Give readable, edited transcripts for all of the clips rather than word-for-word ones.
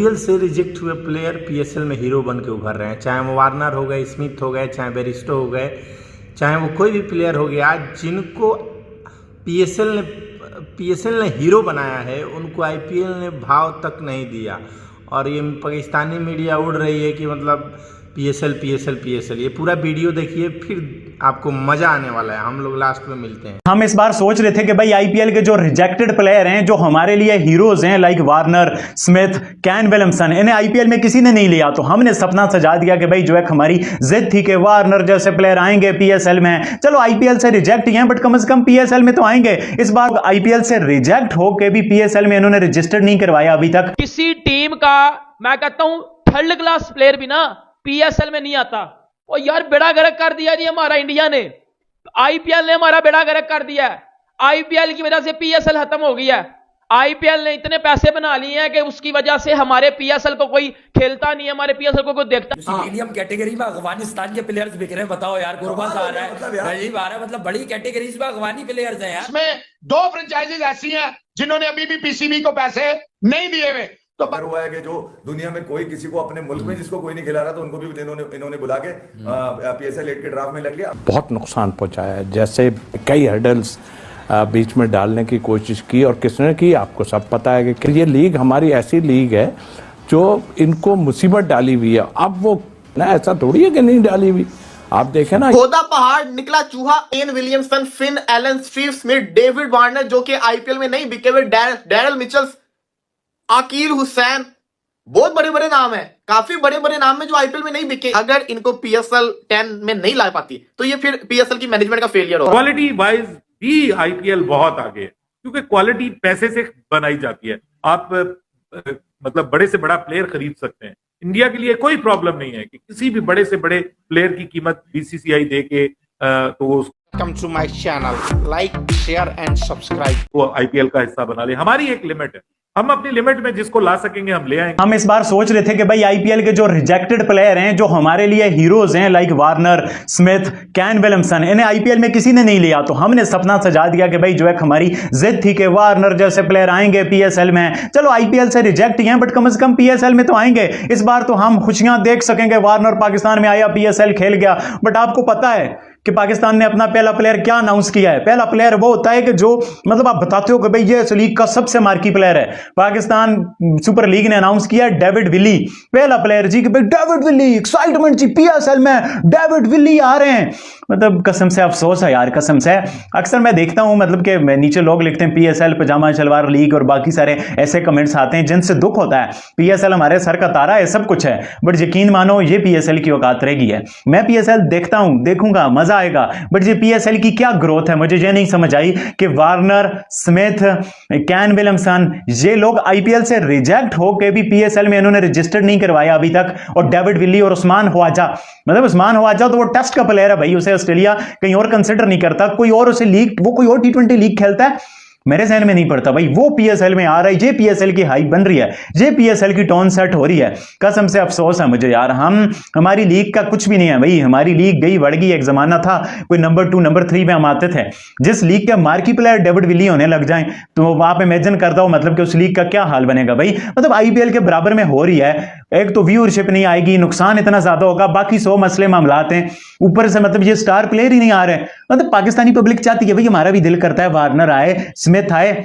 IPL से reject हुए player PSL में हीरो बन के उभर रहे हैं, चाहे वो वार्नर हो गए, स्मिथ हो गए, चाहे बेरिस्टो हो गए, चाहे वो कोई भी प्लेयर हो गया। आज जिनको पीएसएल ने हीरो बनाया है उनको आईपीएल ने भाव तक नहीं दिया। और ये पाकिस्तानी मीडिया उड़ रही है कि मतलब पीएसएल। ये पूरा वीडियो देखिए, फिर आपको मजा आने वाला है। हम लोग लास्ट में मिलते हैं। हम इस बार सोच रहे थे कि भाई आईपीएल के जो रिजेक्टेड प्लेयर हैं, जो हमारे लिए हीरोज हैं, like Warner, Smith, can Williamson, इन्हें आईपीएल में किसी ने नहीं लिया। तो हमने सपना सजा दिया कि भाई जो एक हमारी जिद थी कि वार्नर जैसे प्लेयर आएंगे पीएसएल में। चलो आईपीएल से रिजेक्ट ही हैं, बट कम से कम पीएसएल में तो आएंगे। इस बार आईपीएल से रिजेक्ट होकर भी पीएसएल में इन्होंने रजिस्टर्ड नहीं करवाया अभी तक। किसी टीम का मैं कहता हूं थर्ड क्लास प्लेयर भी ना पीएसएल में नहीं आता। और यार बेड़ा गर्क कर दिया जी हमारा इंडिया ने, आईपीएल ने हमारा बेड़ा गर्क कर दिया है। आईपीएल की वजह से पीएसएल खत्म हो गया है। आईपीएल ने इतने पैसे बना लिए हैं कि उसकी वजह से हमारे पीएसएल को कोई खेलता नहीं है, हमारे पीएसएल को कोई देखता। मीडियम कैटेगरी में अफगानिस्तान के प्लेयर्स बिक रहे हैं, बताओ यार। गुरबाज आ रहा है, नजीब आ रहा है, मतलब बड़ी कैटेगरीज में अफगानी प्लेयर्स हैं यार। इसमें 2 फ्रेंचाइजीज ऐसी हैं जिन्होंने अभी भी पीसीबी को पैसे नहीं दिए हुए। तो पर हुआ है कि जो दुनिया में कोई किसी को अपने मुल्क में जिसको कोई नहीं खिला रहा, तो उनको भी इन्होंने बुला के पीएसएल 8 के ड्राफ्ट में लग लिया। बहुत नुकसान पहुंचाया है, जैसे कई हर्डल्स बीच में डालने की कोशिश की, और किसने की आपको सब पता है कि ये लीग हमारी ऐसी लीग है जो इनको मुसीबत डाली हुई है। अब वो ना ऐसा थोड़ी है कि नहीं डाली हुई, आप देखें ना। खोदा पहाड़ निकला चूहा। Kane Williamson, Finn Allen, Steve Smith, David Warner जो कि आईपीएल में नहीं बिके हुए, डैरल मिचेल्स, अकील हुसैन, बहुत बड़े बड़े नाम है, काफी बड़े बड़े नाम है जो आईपीएल में नहीं बिके। अगर इनको पीएसएल 10 में नहीं ला पाती तो ये फिर पीएसएल की मैनेजमेंट का फेलियर होगा। क्वालिटी वाइज भी आईपीएल बहुत आगे है, क्योंकि क्वालिटी पैसे से बनाई जाती है। आप मतलब बड़े से बड़ा प्लेयर खरीद सकते हैं। इंडिया के लिए कोई प्रॉब्लम नहीं है कि किसी भी बड़े से बड़े प्लेयर की कीमत बीसीसीआई दे के तो welcome to my channel, like share and subscribe. वो आईपीएल का हिस्सा बना ले। हमारी एक लिमिट है, हम अपनी लिमिट में जिसको ला सकेंगे हम ले आएंगे। हम इस बार सोच रहे थे कि भाई आईपीएल के जो रिजेक्टेड प्लेयर हैं, जो हमारे लिए हीरोज हैं, like Warner, Smith, can Williamson, इन्हें आईपीएल में किसी ने नहीं लिया। तो हमने सपना सजा दिया कि भाई जो एक हमारी जिद थी कि वार्नर जैसे प्लेयर आएंगे पीएसएल में। चलो आईपीएल से रिजेक्ट ही हैं, बट कम से कम पीएसएल में तो आएंगे। इस बार तो हम खुशियां देख सकेंगे। वार्नर पाकिस्तान में आया, पीएसएल खेल गया। बट आपको पता है कि पाकिस्तान ने अपना पहला प्लेयर क्या अनाउंस किया है? पहला प्लेयर वो होता है कि जो मतलब आप बताते हो कि भाई ये इस लीग का सबसे मार्की प्लेयर है। पाकिस्तान सुपर लीग ने अनाउंस किया डेविड विली, पहला प्लेयर जी कि भाई डेविड विली, एक्साइटमेंट जी, पीएसएल में डेविड विली आ रहे हैं। मतलब कसम से अफसोस है यार, कसम से। अक्सर मैं देखता हूं मतलब कि नीचे लोग लिखते हैं पीएसएल पजामा शलवार लीग और बाकी सारे ऐसे कमेंट्स आते हैं जिनसे दुख होता है। पीएसएल हमारे सर का तारा है, सब कुछ है, बट यकीन मानो ये पीएसएल की औकात रहेगी है। मैं पीएसएल देखता हूं, देखूंगा, मजा आएगा, बट ये पीएसएल की क्या ग्रोथ है मुझे ये नहीं समझ आई कि वार्नर, स्मिथ, कैन विलियमसन, ये लोग आईपीएल से रिजेक्ट होकर भी पीएसएल में इन्होंने रजिस्टर्ड नहीं करवाया अभी तक। और डेविड विली और उस्मान ख्वाजा, मतलब उस्मान ख्वाजा तो वो टेस्ट का प्लेयर है भाई, उसे ऑस्ट्रेलिया कहीं और कंसिडर नहीं करता। कोई और उसे लीग, वो कोई और टी20 लीग खेलता है, मेरे जहन में नहीं पड़ता भाई। वो पीएसएल में आ रहा है, ये पीएसएल की हाइप बन रही है, ये पीएसएल की टोन सेट हो रही है। कसम से अफसोस है मुझे यार, हमारी लीग का कुछ भी नहीं है भाई। हमारी लीग गई बढ़ गई। एक जमाना था कोई नंबर 2 नंबर 3 में हम आते थे। जिस लीग के मार्की प्लेयर डेविड विली होने लग जाएं तो आप इमेजिन करता हूं मतलब कि उस लीग का क्या हाल बनेगा भाई। मतलब आईपीएल के बराबर में हो रही है। एक तो व्यूअरशिप नहीं आएगी, नुकसान इतना ज्यादा होगा, बाकी 100 मसले मामलात हैं, ऊपर से मतलब ये स्टार प्लेयर ही नहीं आ रहे। मतलब पाकिस्तानी पब्लिक चाहती है भाई, हमारा भी दिल करता है वार्नर आए, स्मिथ आए।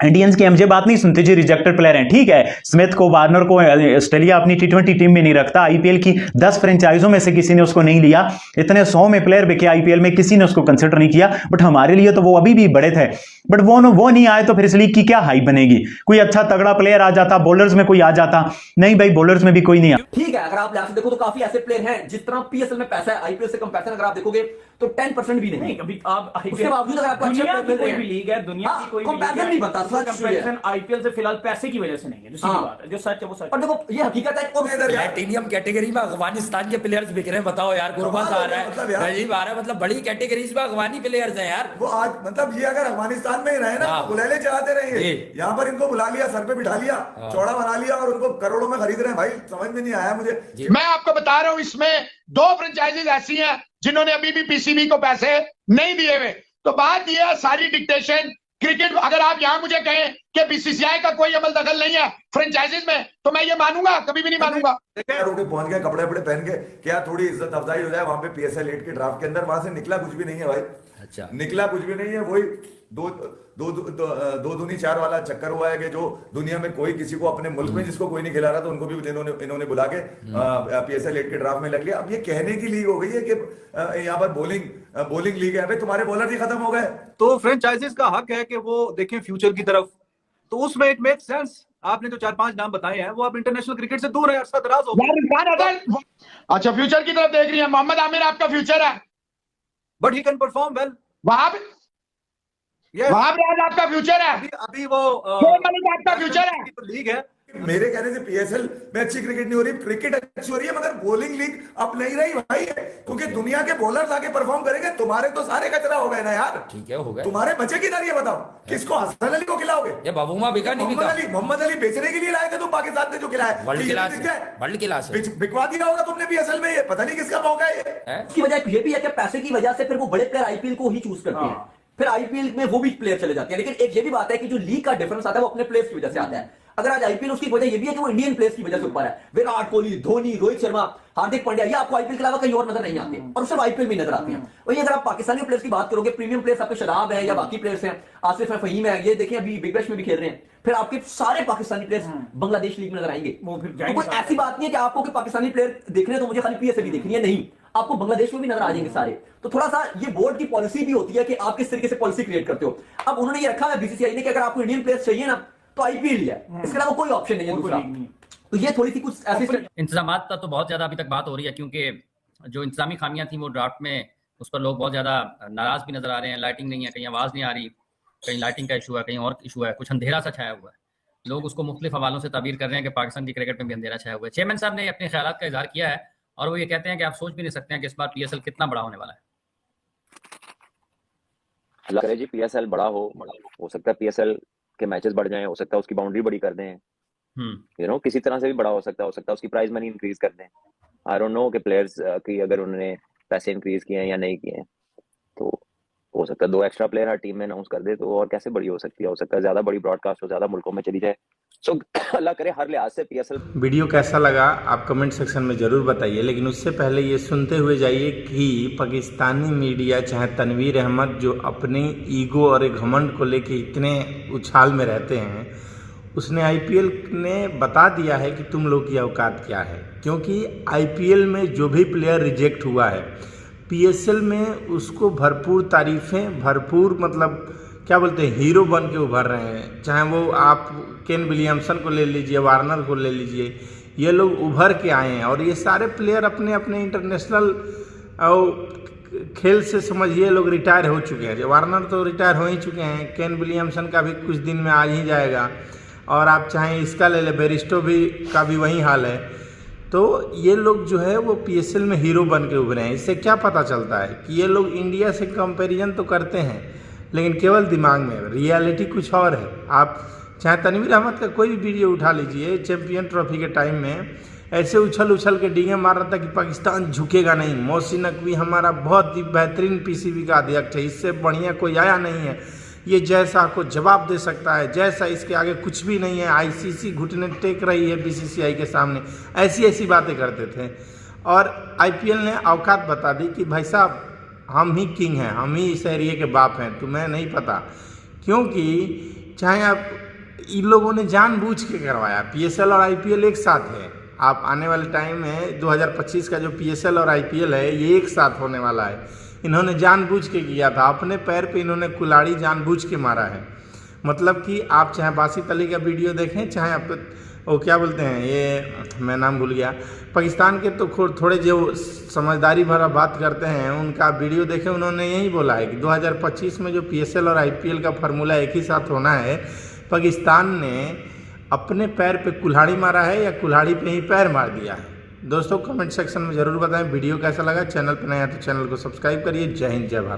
इंडियंस की मुझे बात नहीं सुनते जी, रिजेक्टेड प्लेयर हैं, ठीक है। स्मिथ को, वार्नर को ऑस्ट्रेलिया अपनी टी20 टीम में नहीं रखता। आईपीएल की 10 फ्रेंचाइजों में से किसी ने उसको नहीं लिया। इतने 100 में प्लेयर बिके आईपीएल में, किसी ने उसको कंसिडर नहीं किया। बट हमारे लिए तो वो अभी भी बड़े थे, बट वो नहीं आए तो फिर इस लीग की क्या हाइप बनेगी? कोई अच्छा तगड़ा प्लेयर आ जाता, बॉलर्स में कोई आ जाता, नहीं भाई बॉलर्स में भी कोई नहीं आ। ठीक है, अगर आप लिहाज से देखो तो काफी ऐसे प्लेयर हैं जिस तरह पीएसएल में पैसा है, आईपीएल से कंपैरिजन अगर आप देखोगे तो 10% भी नहीं। अभी आप उसके बावजूद अगर आपको अच्छे प्लेयर मिल रहे हैं, लीग है दुनिया की कोई कंपैरिजन नहीं बनता, सच कंपैरिजन आईपीएल से फिलहाल पैसे की वजह से नहीं है, जो सीधी बात है, जो सच है वो सच। और देखो ये हकीकत है। प्लेटिनियम कैटेगरी में अफगानिस्तान के प्लेयर्स बिक रहे हैं, बताओ यार। गुरबाज आ रहा है, नजीब आ रहा है, मतलब बड़ी कैटेगरीज में अफगानी प्लेयर्स हैं यार। वो आज मतलब ये अगर अफगानिस्तान में ही रहे ना, बुलेले चलाते रहेंगे। यहाँ पर इनको बुला लिया, सर पे बिठा लिया, चौड़ा बना लिया और उनको करोड़ों में खरीद रहे हैं भाई। समझ में नहीं आया मुझे। मैं आपको बता रहा हूं, इसमें 2 फ्रेंचाइजीज ऐसी हैं जिन्होंने अभी भी पीसीबी को पैसे नहीं दिए हुए। तो बात यह है, सारी डिक्टेशन क्रिकेट अगर आप यहाँ मुझे कहें कि बीसीसीआई का कोई अमल दखल नहीं है फ्रेंचाइजीज में, तो मैं ये मानूंगा? कभी भी नहीं मानूंगा। पहुंच गए कपड़े वपड़े पहन के, क्या थोड़ी इज्जत अफजाई हो जाए वहां पे PSL 8 के ड्राफ्ट के अंदर। वहां से निकला कुछ भी नहीं है भाई। अच्छा, निकला कुछ भी नहीं है। वही दो दूनी चार वाला चक्कर हुआ है कि जो दुनिया में कोई किसी को अपने मुल्क में जिसको कोई नहीं खिला रहा तो उनको भी इन्होंने बुला के PSL 8 के ड्राफ्ट में लग लिया। अब ये कहने की लीग हो गई है कि यहाँ पर बोलिंग लीग है। भाई तुम्हारे बॉलर ही खत्म हो गए। तो फ्रेंचाइजीज का हक है कि वो देखें फ्यूचर की तरफ, तो उसमें इट मेक सेंस। आपने जो 4-5 नाम बताए हैं वो आप इंटरनेशनल क्रिकेट से दूर है, अरसा दराज हो गया। अच्छा, फ्यूचर की तरफ देख रही है। मोहम्मद आमिर आपका फ्यूचर है, but he can perform well. वहां पे आज आपका फ्यूचर है। अभी वो आपका फ्यूचर है। लीग है। मेरे कहने से PSL में अच्छी क्रिकेट नहीं हो रही, क्रिकेट अच्छी हो रही है, मगर बॉलिंग लीग अब नहीं रही भाई, क्योंकि दुनिया के बॉलर्स आके परफॉर्म करेंगे। तुम्हारे तो सारे कचरा हो गए ना यार। ठीक है, हो गए। तुम्हारे बचे किधर ये बताओ? किसको? हसन अली को खिलाओगे? ये बाबूमा बिका नहीं बिका? मोहम्मद अली बेचने के लिए लाए थे तुम, पाकिस्तान ने जो खिलाया वर्ल्ड क्लास बिकवा दिया होगा तुमने PSL में। ये पता नहीं किसका मौका है ये। इसकी वजह ये भी है कि पैसे की वजह से फिर वो बड़े प्लेयर IPL को ही चूज करते हैं, फिर IPL में वो भी प्लेयर चले जाते हैं। लेकिन एक ये भी बात है कि जो लीग का डिफरेंस आता है वो अपने प्लेयर्स की वजह से आता है। अगर आज IPL, उसकी वजह ये भी है कि वो इंडियन प्लेयर्स की वजह से ऊपर है। विराट कोहली, धोनी, रोहित शर्मा, हार्दिक पांड्या, ये आपको IPL के अलावा कहीं और नजर नहीं आते, और सिर्फ IPL में नजर आते हैं। वही अगर आप पाकिस्तानी प्लेयर्स की बात करोगे, प्रीमियम प्लेयर्स आपके शराब है या बाकी प्लेयर्स हैं, आसिफ फहीम है, ये देखिए अभी बिग बैश में भी खेल रहे हैं। फिर आपके सारे पाकिस्तानी प्लेयर्स बांग्लादेश लीग में नजर आएंगे। तो कोई ऐसी बात नहीं है कि आपको कि पाकिस्तानी प्लेयर देखने तो मुझे खाली PSL ही देखनी है, नहीं, आपको बांग्लादेश में भी नजर आ जाएंगे सारे। तो थोड़ा सा ये बोर्ड की पॉलिसी भी होती है कि आप किस तरीके से पॉलिसी क्रिएट करते हो। अब उन्होंने ये रखा है BCCI ने कि अगर आपको इंडियन प्लेयर्स चाहिए ना तो IPL ही है, इसके अलावा कोई ऑप्शन नहीं है दूसरा। तो ये थोड़ी सी कुछ ऐसी इंतजाम का तो बहुत ज्यादा अभी तक बात हो रही है, क्योंकि जो इंतजामी खामियां थी वो ड्राफ्ट में, उस पर लोग बहुत ज्यादा नाराज भी नजर आ रहे हैं। लाइटिंग नहीं है, कहीं आवाज नहीं आ रही, कहीं लाइटिंग का इशू है, कहीं और इशू है, कुछ अंधेरा सा छाया हुआ है। लोग उसको मुख्तलिफ हवालों से ताबीर कर रहे हैं कि पाकिस्तान की क्रिकेट में भी अंधेरा छाया हुआ है। चेयरमैन साहब ने अपने ख्यालात का इजहार किया है और वो ये कहते हैं कि आप सोच भी नहीं सकते हैं कि इस बार PSL कितना बड़ा होने वाला है। अल्लाह करे जी PSL बड़ा हो सकता है PSL के मैचेस बढ़ जाएं, हो सकता है उसकी बाउंड्री बड़ी कर दें, किसी तरह से भी बड़ा हो सकता है उसकी प्राइज मनी इंक्रीज कर दें। आई डोंट नो कि प्लेयर्स की अगर उन्होंने पैसे इंक्रीज किए हैं या नहीं किए हैं, तो हो सकता है 2 एक्स्ट्रा प्लेयर हर टीम में अनाउंस कर दे, तो और कैसे बड़ी हो सकती है? हो सकता है ज्यादा बड़ी ब्रॉडकास्ट हो, ज्यादा मुल्कों में चली जाए। सो अल्लाह करे हर लिहाज से PSL। वीडियो कैसा लगा आप कमेंट सेक्शन में ज़रूर बताइए, लेकिन उससे पहले ये सुनते हुए जाइए कि पाकिस्तानी मीडिया, चाहे तनवीर अहमद जो अपने ईगो और एक घमंड को लेके इतने उछाल में रहते हैं, उसने IPL ने बता दिया है कि तुम लोग की औकात क्या है। क्योंकि IPL में जो भी प्लेयर रिजेक्ट हुआ है, PSL में उसको भरपूर तारीफ़ें, भरपूर मतलब क्या बोलते हैं, हीरो बन के उभर रहे हैं। चाहे वो आप केन विलियमसन को ले लीजिए, वार्नर को ले लीजिए, ये लोग उभर के आए हैं। और ये सारे प्लेयर अपने अपने इंटरनेशनल खेल से समझिए लोग रिटायर हो चुके हैं। वार्नर तो रिटायर हो ही चुके हैं, केन विलियमसन का भी कुछ दिन में आ ही जाएगा, और आप चाहें इसका ले लें, बेरिस्टो भी का भी वही हाल है। तो ये लोग जो है वो PSL में हीरो बन के उभरे हैं। इससे क्या पता चलता है कि ये लोग इंडिया से कंपैरिजन तो करते हैं, लेकिन केवल दिमाग में, रियलिटी कुछ और है। आप चाहे तनवीर अहमद का कोई भी वीडियो उठा लीजिए, चैंपियन ट्रॉफी के टाइम में ऐसे उछल के डींगे मार रहा था कि पाकिस्तान झुकेगा नहीं, मोहसिन नकवी हमारा बहुत ही बेहतरीन PCB का अध्यक्ष है, इससे बढ़िया कोई आया नहीं है, ये जैसा को जवाब दे सकता है, जैसा इसके आगे कुछ भी नहीं है, ICC घुटने टेक रही है BCCI के सामने, ऐसी बातें करते थे। और IPL ने औकात बता दी कि भाई साहब हम ही किंग हैं, हम ही इस एरिया के बाप हैं, तुम्हें नहीं पता। क्योंकि चाहे आप, इन लोगों ने जानबूझ के करवाया। PSL और IPL एक साथ है। आप आने वाले टाइम में 2025 का जो PSL और IPL है ये एक साथ होने वाला है। इन्होंने जानबूझ के किया था, अपने पैर पे इन्होंने कुल्हाड़ी जानबूझ के मारा है। मतलब कि आप चाहे बासित अली का वीडियो देखें, चाहे आप वो क्या बोलते हैं, ये मैं नाम भूल गया, पाकिस्तान के तो थोड़े जो समझदारी भरा बात करते हैं उनका वीडियो देखें, उन्होंने यही बोला है कि 2025 में जो PSL और IPL का फार्मूला एक ही साथ होना है, पाकिस्तान ने अपने पैर पे कुल्हाड़ी मारा है या कुल्हाड़ी पे ही पैर मार दिया है। दोस्तों कमेंट सेक्शन में ज़रूर बताएं वीडियो कैसा लगा। चैनल पर नया है तो चैनल को सब्सक्राइब करिए। जय हिंद, जय भारत।